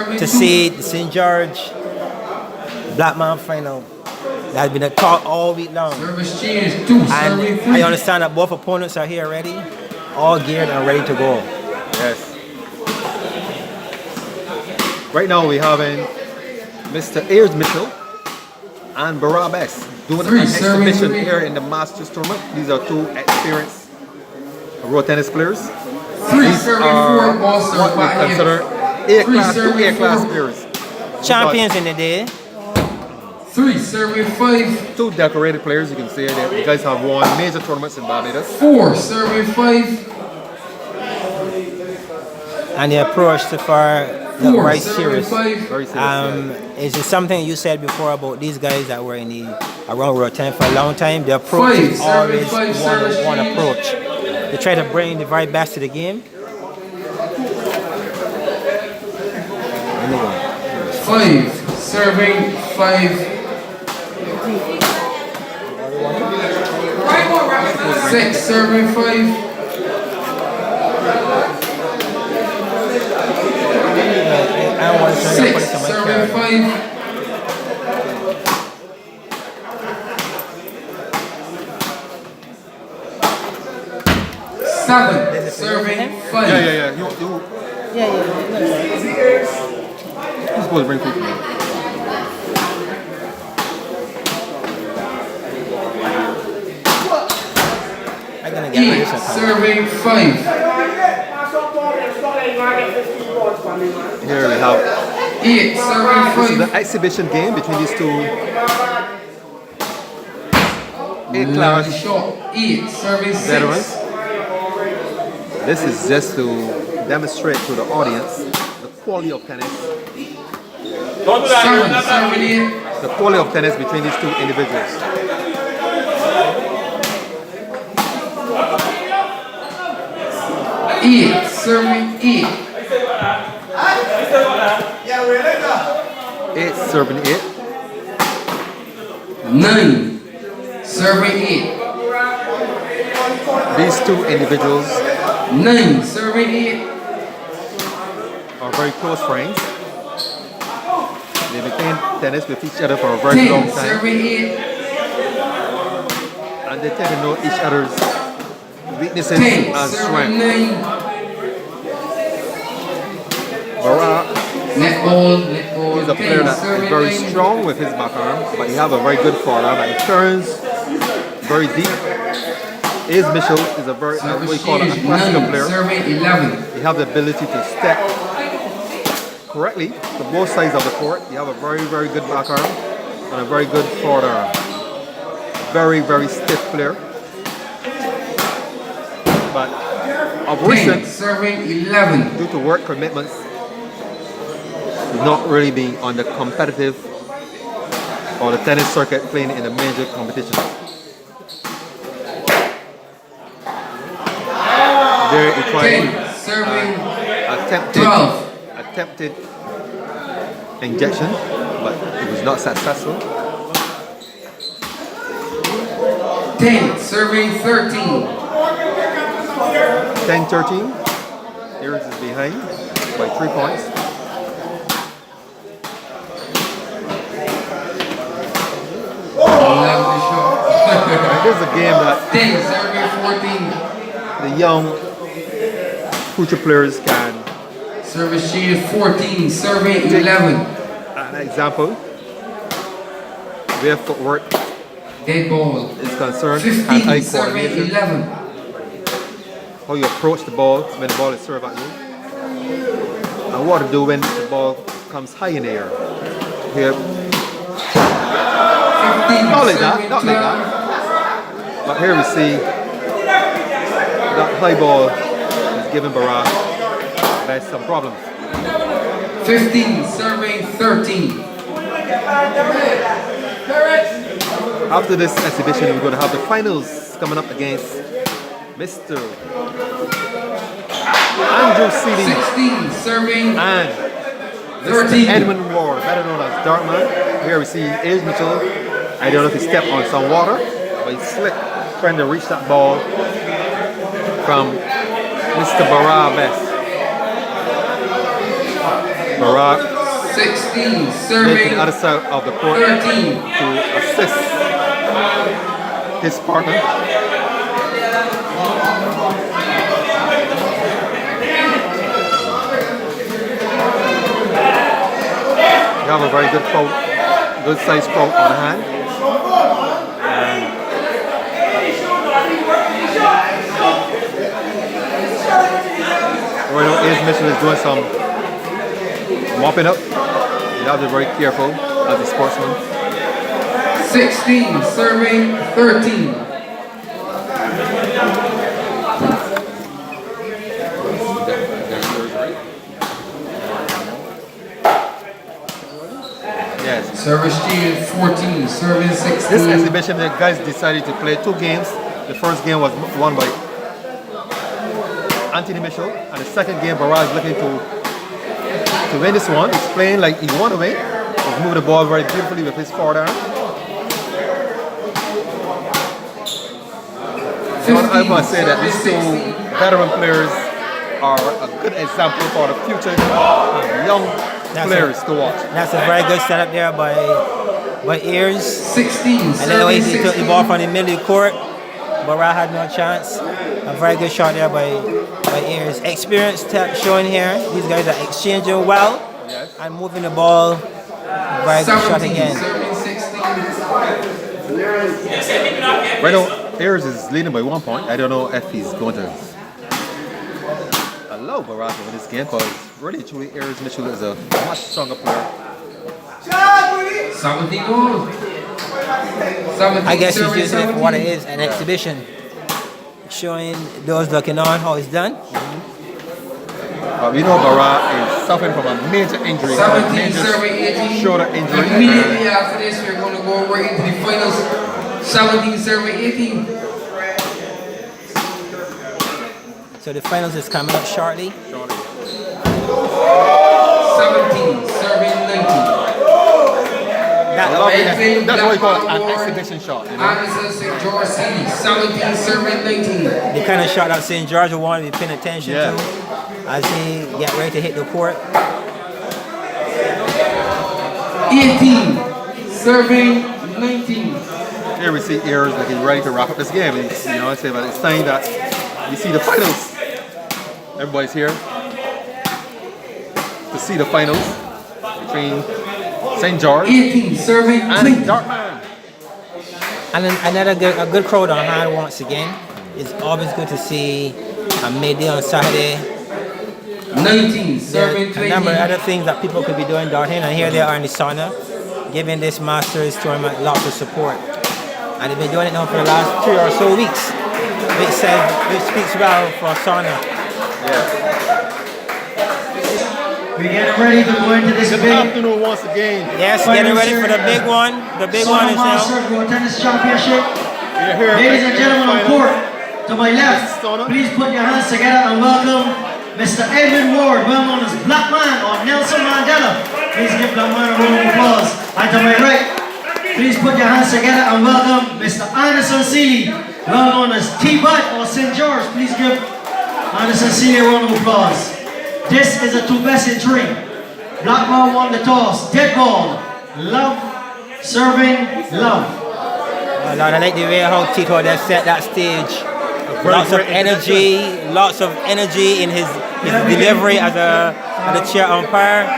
to see the St. George Black Man final that has been a talk all week long. Service change 2, And serving 3. I understand that both opponents are here already, all geared and ready to go. Yes. Right now we having Mr. Ayers Mitchell and Barabas doing an exhibition here in the Masters tournament. These are two experienced road tennis players. 3 These serving are 4, ball serve what we by consider serving A-class 4. players. Champions in the day. 3 serving 5. Two decorated players, you can see that you guys have won major tournaments in Barbados. 4 serving 5. And the approach so far that 4 right serving serious. 5. Very serious. Is it something you said before about these guys that were in the around Road 10 for a long time? The approach is always one approach. They try to bring the very best to the game. 5 serving 5. 6 serving 5. 6 serving 5. 7 serving 5. Yeah. You're supposed to bring people in. I'm gonna get 8 serving 5. Here we have 8 serving this is 5. the exhibition game between these two A-class Shot 8 serving 6. veterans. This is just to demonstrate to the audience the quality of tennis. 7 serving 8. The quality of tennis between these two individuals. 8 serving 8. 8 serving 8. 9 serving 8. These two individuals 9 serving 8. are very close friends. They've been playing tennis with each other for a very long 10 time. serving 8. And they tend to know each other's weaknesses 10 and serving strengths. 9. Bara, Netball. he's a player that is very strong with his backarm, but he has a very good forearm and he turns very deep. Ayers Mitchell is a very, what we call a classical player. Serving 11. He has the ability to step correctly to both sides of the court. You have a very, very good backarm and a very good forearm. Very, very stiff player. But of 10 recent, serving 11. due to work commitments, he's not really being on the competitive or the tennis circuit playing in the major competitions. There he tried 10 serving attempted injection, but it was not successful. 10 serving 13. 10-13. Ayers is behind by 3 points. Lovely shot. This is a game that 10 serving 14. the young future players can Service change 14. Serving 11. an example where footwork Dead ball. is concerned and eye 15 serving coordination, 11. how you approach the ball when the ball is served at you, and what to do when the ball comes high in the air. Here, 15 not like that, serving not like 12. that. But here we see that high ball is giving Bara some problems. 15 serving 13. After this exhibition, we're going to have the finals coming up against Mr. Andrew Seeley 16 serving and Mr. 13. Edwin Ward, better known as Dartman. Here we see Ayers Mitchell. I don't know if he stepped on some water, but he slipped trying to reach that ball from Mr. Barabas. Barack 16, went to serving the other side of the court 13. to assist his partner. You have a very good crowd, good size crowd on hand. Right now, Ace Mitchell is doing some mopping up. You have to be very careful as a sportsman. 16, serving 13. Yes. Service cheated 14, serving 16. This exhibition, the guys decided to play 2 games. The first game was won by Anthony Mitchell, and the second game, Barrage is looking to win this one. He's playing like he won away. He's moving the ball very beautifully with his forward arm. I must say that these 2 veteran players are a good example for the future young players to watch. That's a very good setup there by Ears. 16, And then he took the ball from the middle of the court. Barra had no chance. A very good shot there by Ears. Experience showing here. These guys are exchanging well and moving the ball. Very good shot again. Right now, Ayers is leading by 1 point. I don't know if he's going to allow Barra to win this game, because really, truly, Ayers Mitchell is a much stronger player. 17 goals. I guess he's using it for what it is, an exhibition. Showing those looking on how it's done. We know Barra is suffering from a major injury, 17, serving 18. shoulder injury. Immediately after this, we're going to go right into the finals. 17, serving 18. So the finals is coming up shortly. 17, serving 19. That's what we call an exhibition shot. You know? Anderson ST.GEORGE City, 17, serving 19. The kind of shot that St. George will want to be paying attention to as he get ready to hit the court. 18, serving 19. Here we see Ayers that he's ready to wrap up this game. It's, you know, it's time that you see the finals. Everybody's here to see the finals between St. George 18, serving and 20. Dartman. And then another a good crowd on hand once again. It's always good to see a midday on Saturday. 19, serving 20. A number of other things that people could be doing down here, and here they are in the sauna, giving this Masters tournament lots of support. And they've been doing it now for the last 3 or so weeks. Which speaks well for sauna. We're getting ready to go into this Good big afternoon once again. Yes, getting ready for the big one. The big one is now. Master World Tennis Championship. You're here. Ladies and gentlemen on Final. court, to my left, please put your hands together and welcome Mr. Edwin Ward, well known as Black Man or Nelson Mandela. Please give Black Man a round of applause. And to my right, please put your hands together and welcome Mr. Anderson Seeley, well known as T-Bud or St. George. Please give Anderson Seeley a round of applause. This is a 2 best in 3. Black Man won the toss. Dead ball. Love. Serving. Love. Oh, Lord, I like the way how Tito has set that stage. Lots of energy in his delivery as a chair umpire.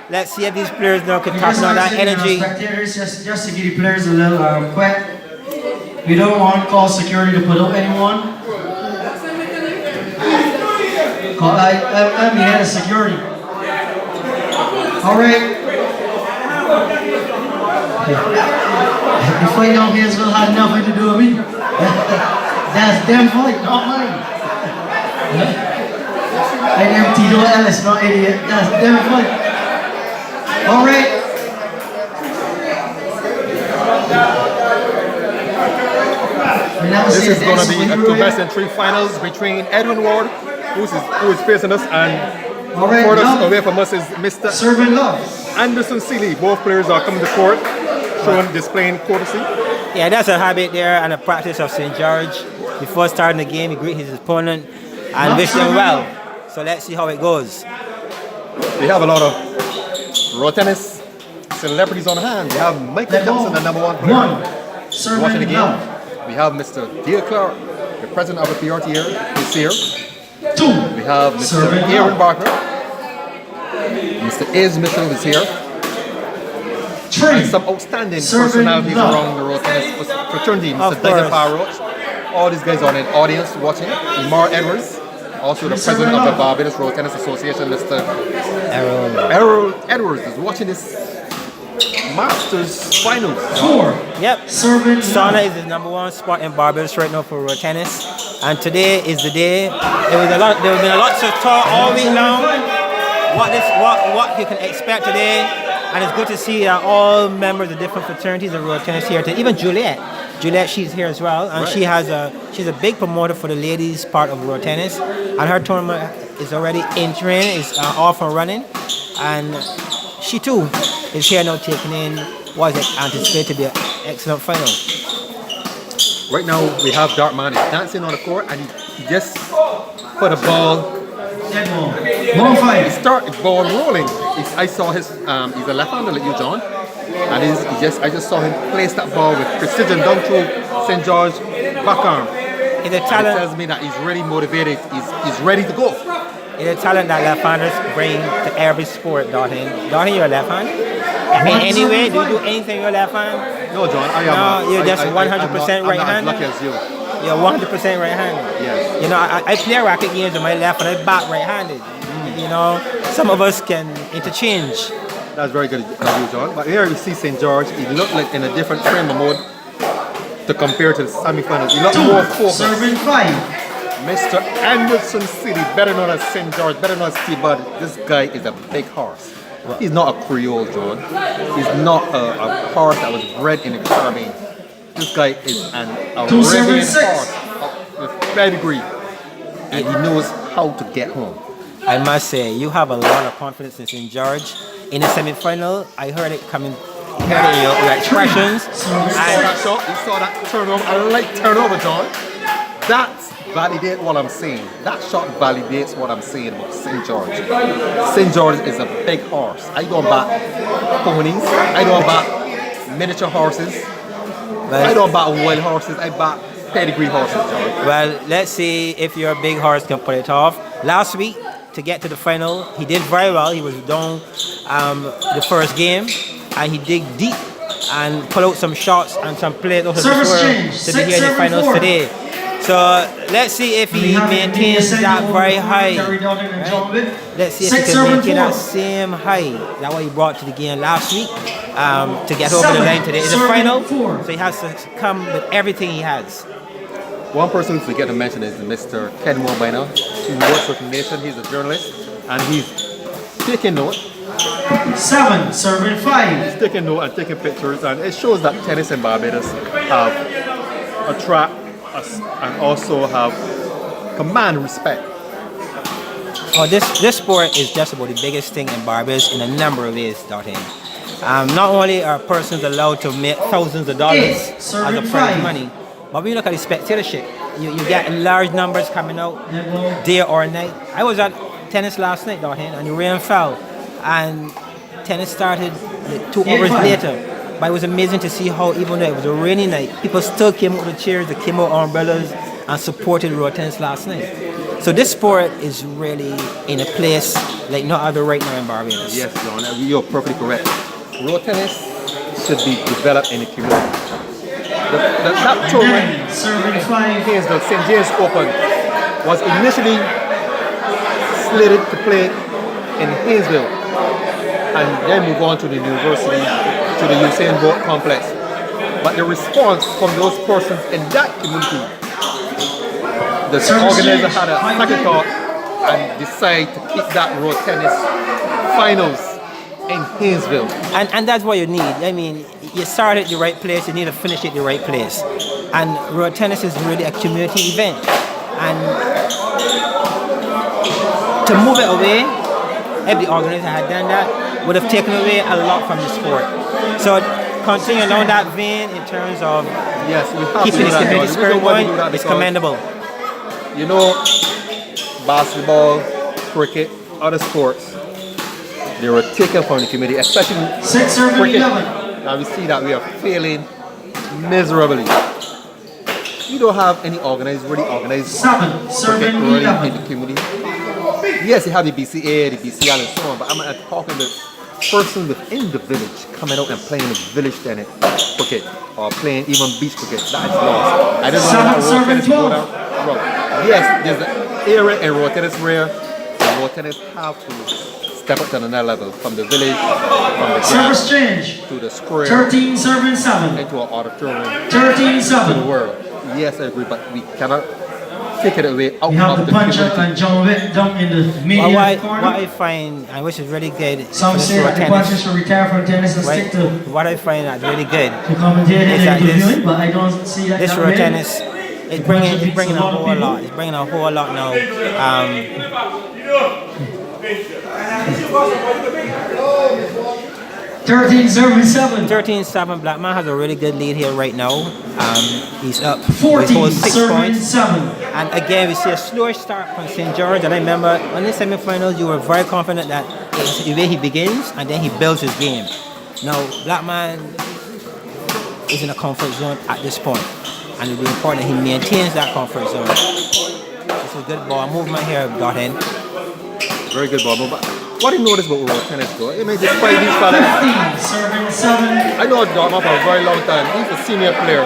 Let's see if these players now can tap on that energy. Spectators, just to give the players a little quick. We don't want to call security to put out anyone. I'm the head of security. Alright. The fight down here will have nothing to do with me. That's them fight, not mine. I am Tito Ellis, not idiot. That's them fight. Alright. This is going to be a 2 best in 3 finals between Edwin Ward, who is facing us, and furthest away from us is Mr. Serving Love. Anderson Seeley. Both players are coming to court, displaying courtesy. Yeah, that's a habit there and a practice of St. George. Before starting the game, he greet his opponent and wish them well. So let's see how it goes. They have a lot of road tennis celebrities on hand. We have Michael Jackson, the number 1 player. Watching the game. We have Mr. Dale Clark, the president of the PRT here, is here. We have Mr. Aaron Barker. Mr. Edwin Mitchell is here. And some outstanding personalities around the road tennis fraternity. Mr. Dyson Roach. All these guys are in the audience watching. Lamar Edwards, also the president of the Barbados Road Tennis Association, Mr. Errol Edwards is watching this Masters Finals. Yep. Sauna is the number 1 spot in Barbados right now for road tennis, and today is the day. There have been a lot of talk all week long. What you can expect today, and it's good to see all members of different fraternities of road tennis here. Even Juliet, she's here as well, and she's a big promoter for the ladies part of road tennis, and her tournament is already in training, is off and running, and she too is here now taking in what is anticipated to be an excellent final. Right now we have Dartman dancing on the court, and he just put a ball. He started ball rolling. I saw his he's a left-hander like you, John, and I just saw him place that ball with precision down through St. George back arm. It's a talent. It tells me that he's really motivated. He's ready to go. It's a talent that left-handers bring to every sport, Dalton. Dalton, you're a left-hander? In any way, do you do anything with your left hand? No, John, I am. No, you're just 100% right-handed? I'm not as lucky as you. You're 100% right-handed? Yes. You know, I play racket games with my left and I back right-handed. You know, some of us can interchange. That's very good of you, John. But here we see St. George. He looked like in a different frame of mode to compare to the semi-finals. He looked more focused. Serving 5. Mr. Anderson City, better known as St. George, better known as T-Bud. This guy is a big horse. He's not a Creole, John. He's not a horse that was bred in the Caribbean. This guy is an Arabian horse with pedigree, and he knows how to get home. I must say, you have a lot of confidence in St. George. In the semi-final, I heard it coming. I heard it in your expressions. You saw that turnover. I like turnover, John. That validates what I'm saying. That shot validates what I'm saying about St. George. St. George is a big horse. I don't back ponies. I don't back miniature horses. I don't back wild horses. I back pedigree horses, John. Well, let's see if your big horse can pull it off. Last week, to get to the final, he did very well. He was down the first game, and he dig deep and pull out some shots and some plays out of the swirl to be here in the finals today. So let's see if he maintains that very high. Right? Let's see if he can maintain that same high that what he brought to the game last week to get over the line today. It's a final, so he has to come with everything he has. One person we forget to mention is Mr. Ken Morbina. He works with Nation. He's a journalist, and he's taking note. 7, serving 5. He's taking note and taking pictures, and it shows that tennis in Barbados have attract us and also have command respect. Oh, this sport is just about the biggest thing in Barbados in a number of ways, Dottie. Not only are persons allowed to make thousands of dollars as a prize money, but when you look at the spectatorship, you get large numbers coming out day or night. I was at tennis last night, Dottie, and the rain fell, and tennis started like 2 hours later. But it was amazing to see how, even though it was a rainy night, people still came out with chairs, they came out umbrellas and supported road tennis last night. So this sport is really in a place like no other right now in Barbados. Yes, John, you're perfectly correct. Road tennis should be developed in the community. That tournament, the St. James Open, was initially slated to play in Haynesville and then move on to the university, to the Usain Bolt complex. But the response from those persons in that community, the organizer had a second thought and decided to keep that road tennis finals in Haynesville. And that's what you need. I mean, you start at the right place, you need to finish at the right place. And road tennis is really a community event. And to move it away, if the organizer had done that, would have taken away a lot from the sport. So continue along that vein in terms of keeping the community spirit going is commendable. You know, basketball, cricket, other sports, They were taken from the community, especially 6 serving cricket. 11. Now we see that we are failing miserably. We don't have any really organized 7 cricket serving really 11. in the community. Yes, you have the BCA, the BCL and so on, but I'm not talking the person within the village coming out and playing the village tennis cricket or playing even beach cricket. That is lost. I don't know how road tennis go down. Yes, there's an area in road tennis where the road tennis have to step up to another level from the village, from the Service grass change. to the square, 13 serving 7. into an auditorium, 13 to the 7. world. Yes, I agree, but we cannot take it away out We have of the the puncher community. and John Witt down in the media What I corner. find, and which is really good Some for this say road that the tennis, punchers should retire from tennis and stick to what I find that's really good, commentating Is and that this- interviewing, but I don't see that this that road way. tennis, it's bringing a whole lot. It's bringing a whole lot now. 13 serving 7. 13-7, Black Man has a really good lead here right now. He's up with 14 whole 6 serving points. 7. And again, we see a slower start from St. George. And I remember in the semi-finals, you were very confident that it's the way he begins and then he builds his game. Now, Black Man is in a comfort zone at this point, and it'll be important that he maintains that comfort zone. This is a good ball movement here, got in. Very good ball. But what do you notice about road tennis though? I mean, despite these fellas, 15 serving 7. I know Dartmouth for a very long time. He's a senior player.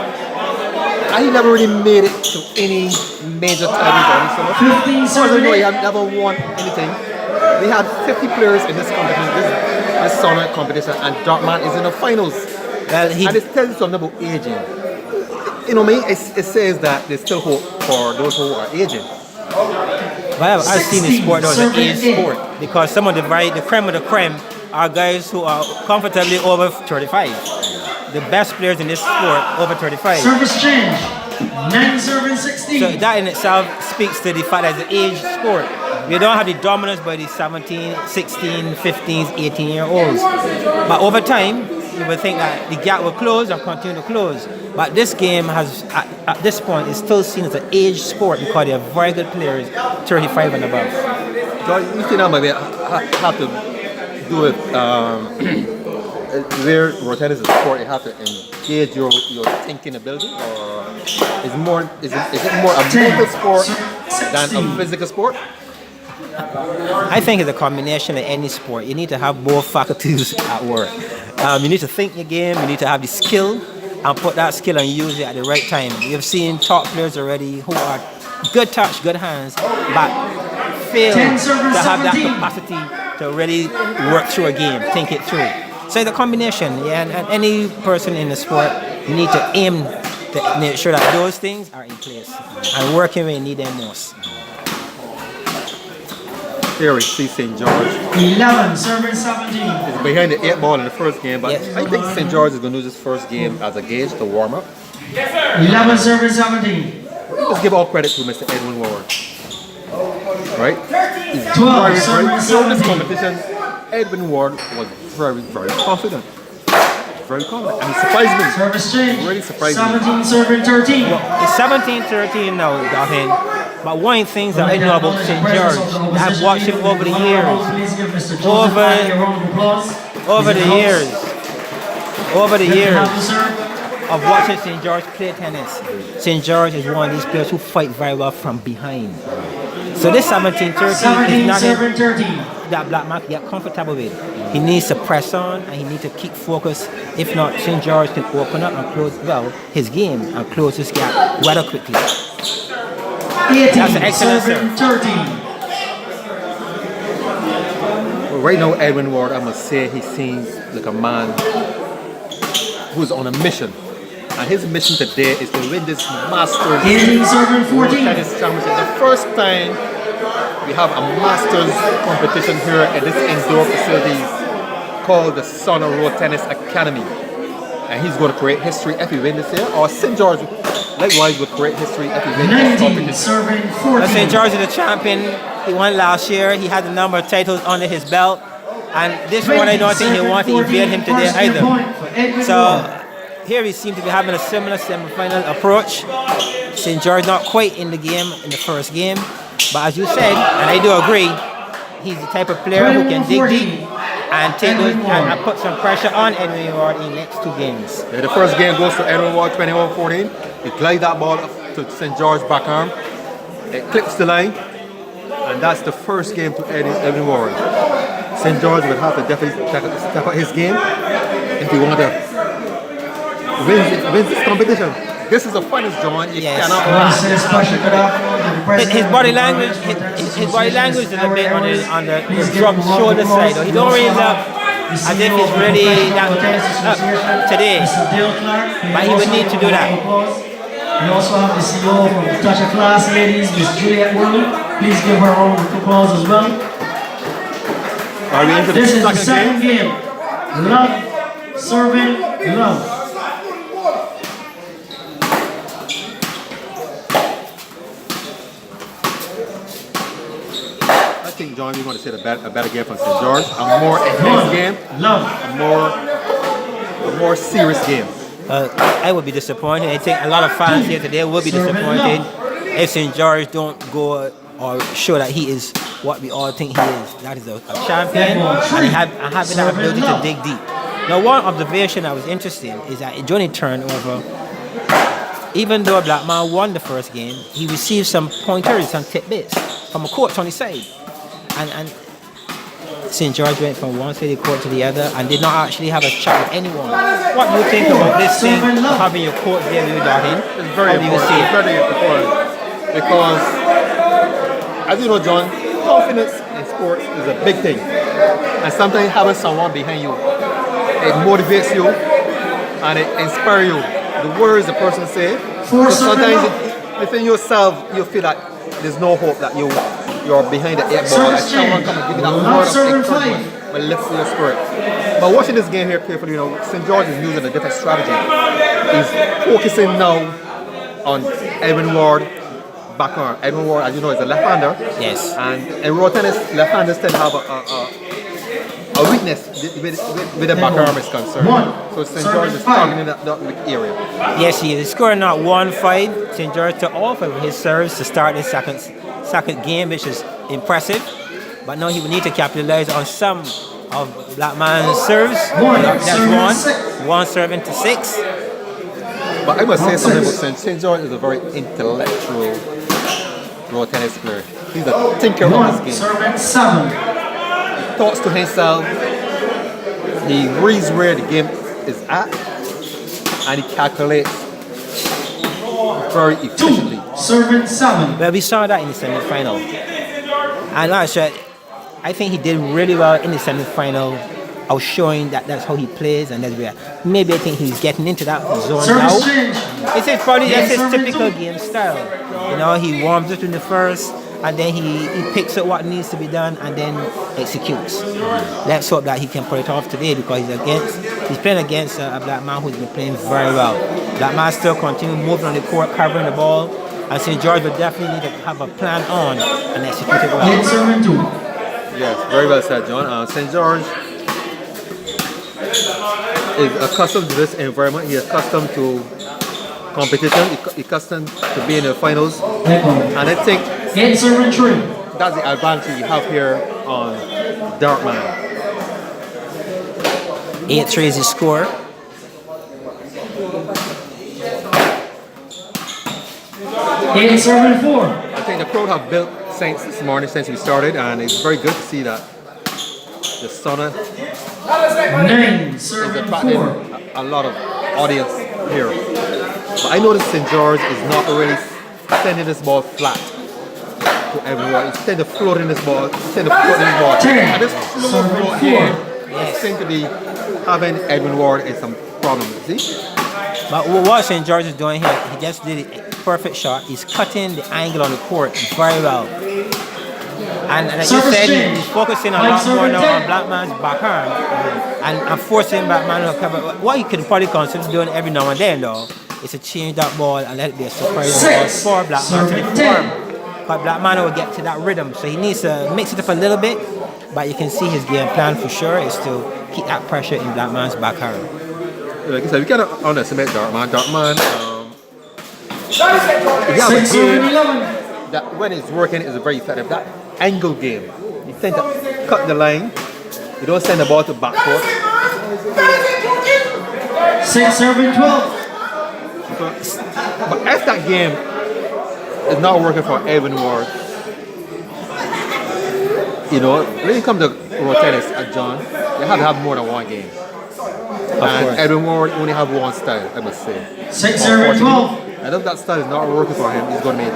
And he never really made it to any major titles or anything. 15 So I serving know he 8. had never won anything. We had 50 players in this competition, this sauna competition, and Dartmouth is in the finals. Well, And it tells you something about aging. You know, it says that there's still hope for those who are aging. Well, I've seen this sport as an serving age eight. sport because some of the creme of the creme are guys who are comfortably over 35. The best players in this sport over 35. Service change. 9 serving 16. So that in itself speaks to the fact that it's an age sport. You don't have the dominance by the 17, 16, 15, 18-year-olds. But over time, you would think that the gap will close and continue to close. But this game has, at this point, is still seen as an age sport because they are very good players, 35 and above. So you think that maybe have to do with where road tennis is a sport, you have to engage your thinking ability, or is it more a mental sport than a physical sport? I think it's a combination of any sport. You need to have both faculties at work. You need to think your game, you need to have the skill, and put that skill and use it at the right time. You've seen top players already who are good touch, good hands, but fail to 10 serving have that 17. capacity to really work through a game, think it through. So it's a combination, yeah, and any person in the sport, you need to aim to make sure that those things are in place and working when you need them most. Here we see St. George 11 serving 17. is behind the 8 ball in the first game, but Yes. I think St. George is going to use this first game as a gauge to warm up. 11 serving 17. Let's give all credit to Mr. Edwin Ward. Right? He's 12 very, serving during this 17. competition, Edwin Ward was very, very confident. Very confident. And he surprised me. Service change. Really surprised me. 17 serving 13. It's 17-13 now, Dauphin. But one of the things that I know about St. George, I've watched him over the years, over the years of watching St. George play tennis. St. George is one of these players who fight very well from behind. So this 17-13 is 17 not serving 13. that Black Man can get comfortable with. He needs to press on and he needs to keep focus. If not, St. George can open up and close his game and close this gap rather quickly. 18 That's an excellent serving serve. 13. Well, right now, Edwin Ward, I must say, he seems like a man who's on a mission. And his mission today is to win this Masters 18 serving 14. Tennis Championship. The first time we have a Masters competition here at this indoor facility called the Sauna Road Tennis Academy. And he's going to create history if he wins this year, or St. George likewise will create history if he wins this 19 competition. serving St. 14. George is the champion. He won last year. He had a number of titles under his belt. And this one I don't think he won. He beat him today either. So here we seem to be having a similar semi-final approach. St. George not quite in the game in the first game. But as you said, and I do agree, he's the type of player who can dig deep and take those and put some pressure on Edwin Ward in next 2 games. Yeah, the first game goes to Edwin Ward 21-14. He glides that ball up to St. George backarm. It clips the line, and that's the first game to Edwin Ward. St. George will have to definitely step up his game if he want to win this competition. This is the finest, John. You cannot his body language, his body language is a bit on the drop shoulder side. He don't really look as if he's really that up today, but he would need to do that. We also have the CEO from the Touch of Class, ladies, Miss Juliet Worley. Please give her a round of applause as well. Are we into This is the second second game. Love, serving, love. I think, John, we're going to see a better game from St. George. A more intense game. Love. A more serious game. I would be disappointed. I think a lot of fans here today will be disappointed if St. George don't go or show that he is what we all think he is. That is a champion and having that ability to dig deep. Now, one observation that was interesting is that Johnny turned over. Even though Black Man won the first game, he received some pointers, some tidbits from a coach on his side. And St. George went from one side of the court to the other and did not actually have a chat with anyone. What do you think about this thing, having your coach there with you, Darlene? It's very important. It's very important because, as you know, John, confidence in sports is a big thing. And sometimes having someone behind you, it motivates you and it inspires you. The words the person says, sometimes within yourself, you feel like there's no hope that you're behind the 8 ball. Like someone come and give you that word of encouragement will lift your spirit. But watching this game here carefully, you know, St. George is using a different strategy. He's focusing now on Edwin Ward backarm. Edwin Ward, as you know, is a left-hander. Yes. And in road tennis, left-handers tend to have a weakness with the backarm is concerned. So St. George is targeting that weak area. Yes, he is scoring not 1-5. St. George to offer with his serves to start the second game, which is impressive. But now he will need to capitalize on some of Black Man's serves. That's one serving to 6. But I must say something about St. George is a very intellectual road tennis player. He's a thinker of this game. Serving 7. He thoughts to himself. He reads where the game is at, and he calculates very efficiently. Serving 7. Well, we saw that in the semi-final. And I think he did really well in the semi-final of showing that that's how he plays, and that's where maybe I think he's getting into that zone now. It's probably that's his typical game style. You know, he warms up in the first, and then he picks up what needs to be done and then executes. Let's hope that he can pull it off today, because he's playing against a Black Man who's been playing very well. Black Man still continue moving on the court, covering the ball, and St. George will definitely need to have a plan on and execute it well. Serving 2. Yes, very well said, John. St. George is accustomed to this environment. He is accustomed to competition. He's accustomed to being in the finals. And I think serving 3. that's the advantage you have here on Dartman. 8-3 is his score. Serving 4. I think the crowd have built since this morning, since we started, and it's very good to see that the sauna 9. is Serving attracting 4. a lot of audience here. But I noticed St. George is not really sending this ball flat to everyone. He's trying to float in this ball. And this slow float here seems to be having Edwin Ward in some problems. See? But what St. George is doing here, he just did a perfect shot. He's cutting the angle on the court very well. And like you said, he's focusing a lot more now on Black Man's backhand and forcing Black Man to cover. What he could probably consider doing every now and then, though, is to change that ball and let it be a surprise ball for Black Man to the form. But Black Man will get to that rhythm, so he needs to mix it up a little bit. But you can see his game plan for sure is to keep that pressure in Black Man's backhand. Like I said, we cannot underestimate Dartman. Dartman, he has a game that when it's working is very effective. That angle game, he tends to cut the line. You don't send the ball to backcourt. 6 serving 12. But as that game is not working for Edwin Ward, you know, when it comes to road tennis at John, you have to have more than one game. And Edwin Ward only have one style, I must say. 6 serving 12. And if that style is not working for him, he's going to be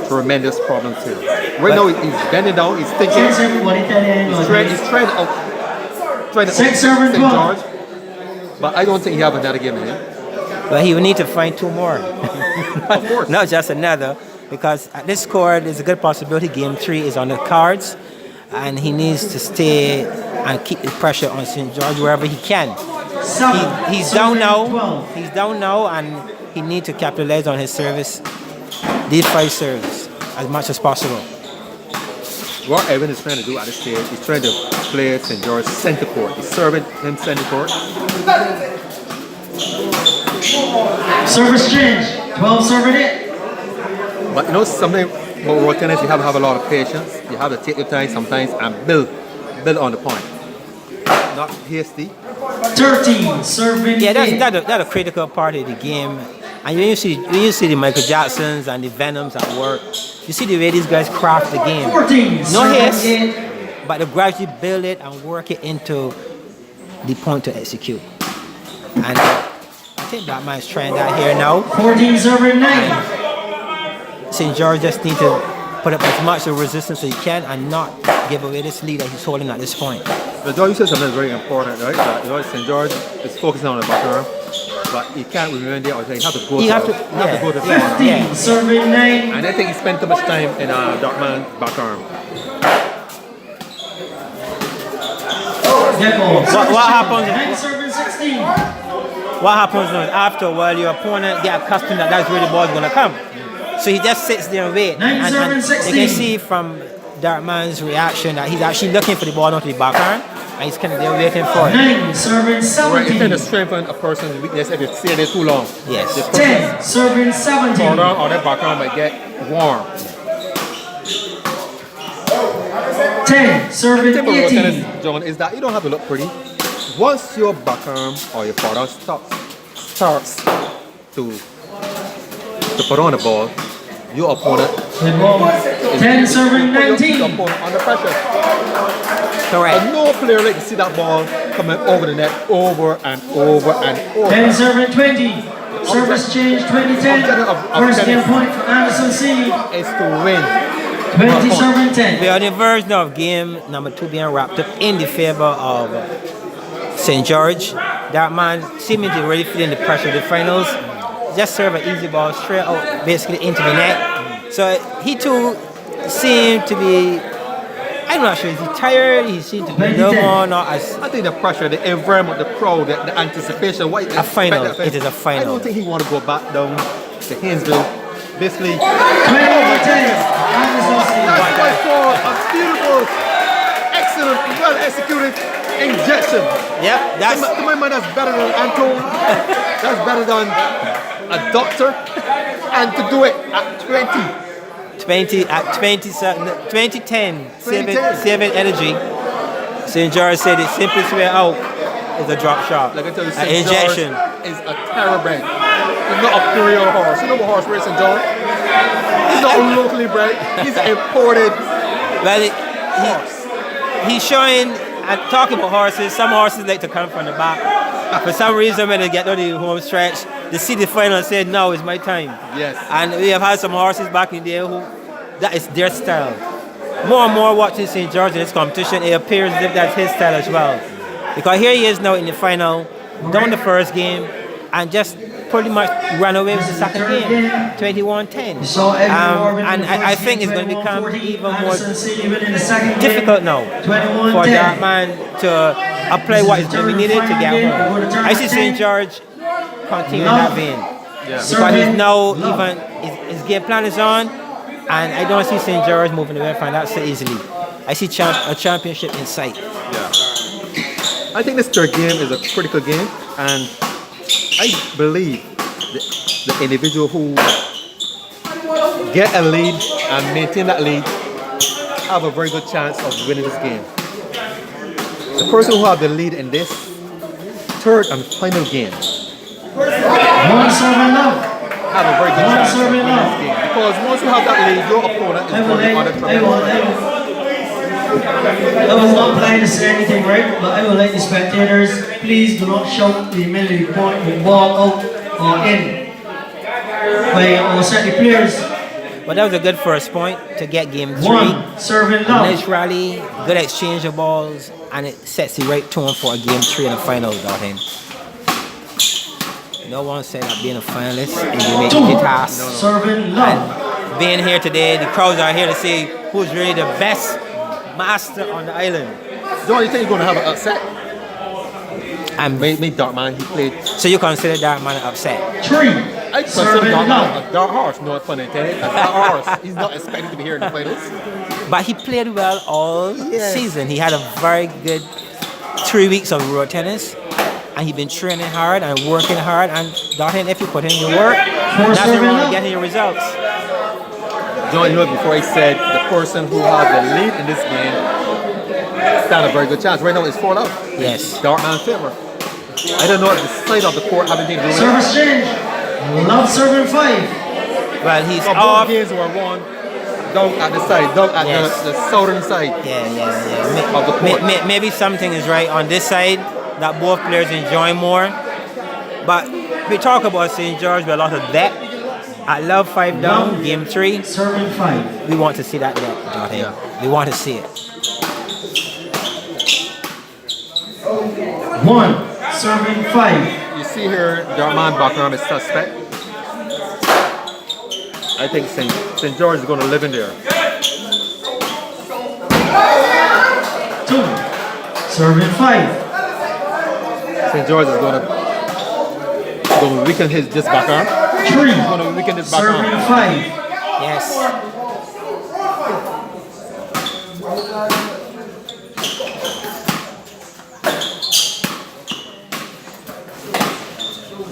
tremendous problems here. Right now, he's bending down, he's thinking, he's trying to 6 serving St. 12. George, but I don't think he have another game in him. But he will need to find 2 more. Of course. Not just another, because at this score, there's a good possibility game 3 is on the cards, and he needs to stay and keep the pressure on St. George wherever he can. He's down now. He's down now, and he needs to capitalize on his service, these 5 serves, as much as possible. What Edwin is trying to do at this stage, he's trying to play St. George center court. He's serving him center court. Service change. 12 serving it. But you know something about road tennis, you have to have a lot of patience. You have to take your time sometimes and build on the point. Not hasty. 13 serving Yeah, 8. that's a critical part of the game. And when you see the Michael Jacksons and the Venoms at work, you see the way these guys craft the game. 14 No serving haste, 8. but they gradually build it and work it into the point to execute. And I think that man's trying that here now. 14 serving 9. St. George just need to put up as much of resistance as he can and not give away this lead that he's holding at this point. But George, you said something very important, right? That, you know, St. George is focusing on the back arm, but he can't remain there all the time. You have to go to the front. 15 serving 9. And I think he spent too much time in Darkman's back arm. What happens? 9 serving 16. What happens is after a while your opponent get accustomed that that's where the ball's gonna come. So he just sits there and waits. And you can see from Darkman's reaction that he's actually looking for the ball onto the back arm, and he's kind of there waiting for it. 9 serving Right, 17. it's trying to strengthen a person's weakness if you stay there too long. Yes. 10 serving 17. Or their back arm might get warm. 10 serving The tip of road 18. tennis, John, is that you don't have to look pretty. Once your back arm or your forehand starts to put on the ball, your opponent 10 serving 19. your opponent under pressure. Correct. And no player like to see that ball coming over the net over and over and over. 10 serving 20. Service change 2010. First game point for Anderson C. Is to win. 20 serving 10. We are on the verge now of game number 2 being wrapped up in the favor of St. George. That man seeming to really feel the pressure of the finals. Just serve an easy ball straight out, basically into the net. So he too seemed to be, I'm not sure, is he tired? He seemed to be no more, not as... I think the pressure, the environment, the crowd, the anticipation. What A final. It is a final. I don't think he want to go back down to Hinsville. Basically, 20 10. Anderson C. that's my score. A beautiful, excellent, well executed injection. Yeah, that's... To my mind, that's better than Anton. That's better than a doctor. And to do it at 2010, saving energy. St. George said the simplest way out is a drop shot. Like I tell you, An St. injection. George is a thoroughbred. He's not a pure horse. You know what horse race St. George? He's not locally bred. He's an imported Well, horse. he's showing, and talking about horses, some horses like to come from the back. For some reason, when they get to the home stretch, they see the final and say, now is my time. Yes. And we have had some horses back in there who, that is their style. More and more watching St. George in this competition, it appears as if that's his style as well. Because here he is now in the final, down the first game, and just pretty much ran away with the second game, 21-10. And I think it's going to become even more difficult now for that man to apply what is going to be needed to get home. I see St. George continue that vein. Because he's now even, his game plan is on, and I don't see St. George moving away from that so easily. I see a championship in sight. Yeah. I think this third game is a critical game, and I believe the individual who get a lead and maintain that lead have a very good chance of winning this game. The person who have the lead in this third and final game One serving love. have a very good One chance to serving win love. this game. Because once you have that lead, your opponent is going to be on a tremendous pressure. I was not planning to say anything, right? But I would like the spectators, please do not shout the immediately point the ball out or in. By set the players. But that was a good first point to get game 3. One serving Nice love. rally, good exchange of balls, and it sets the right tone for a game 3 in the finals, Darlene. No one said that being a finalist is the Two task. serving love. And being here today, the crowds are here to see who's really the best master on the island. Don't you think you're going to have an upset? And Make Darkman, he played. so you consider that man upset? Three I consider serving Darkman love. a dark horse, no pun intended. A dark horse. He's not expected to be here in the finals. But he played well all season. He had a very good 3 weeks of road tennis. And he's been training hard and working hard. And Darlene, if you put in your work, nothing serving wrong with love. getting your results. John, you know, before I said the person who has the lead in this game stand a very good chance. Right now it's 4 love. Yes. Darkman favor. I don't know if the side of the court have anything to do with it. Service change. Love serving 5. Well, he's So both off. games were won down at the side, down at Yes. the southern side. Yeah. Of the court. Maybe something is right on this side that both players enjoy more. But we talk about St. George with a lot of depth. At love 5 down, game 3. Serving 5. We want to see that depth, Darlene. Yeah. We want to see it. 1 serving 5. You see here, Darkman background is suspect. I think St. George is going to live in there. 2 serving 5. St. George is going to weaken this background. 3 He's going to weaken this serving background. 5. Yes.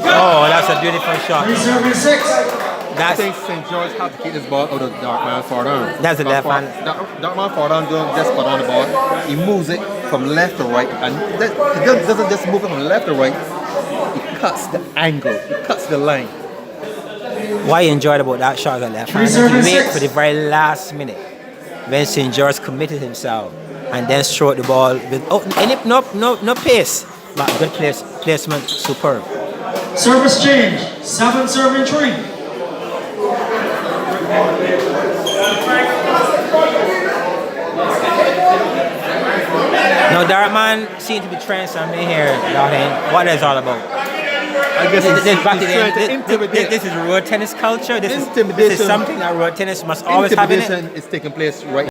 Oh, that's a beautiful 3 shot. serving 6. I That's think St. George have to keep this ball out of Darkman far down. That's a left hand. Darkman far down don't just put on the ball. He moves it from left to right, and he doesn't just move it from left to right. He cuts the angle. He cuts the line. why I enjoyed about that shot at left hand. He waited for the very last minute when St. George committed himself and then stroked the ball with no pace, but good placement, superb. Service change. 7 serving 3. Now Darkman seems to be trying something here, Darlene. What is all about? I guess he's trying to intimidate. This is road tennis culture. This is Intimidation. something that road tennis must always have in it. Intimidation is taking place right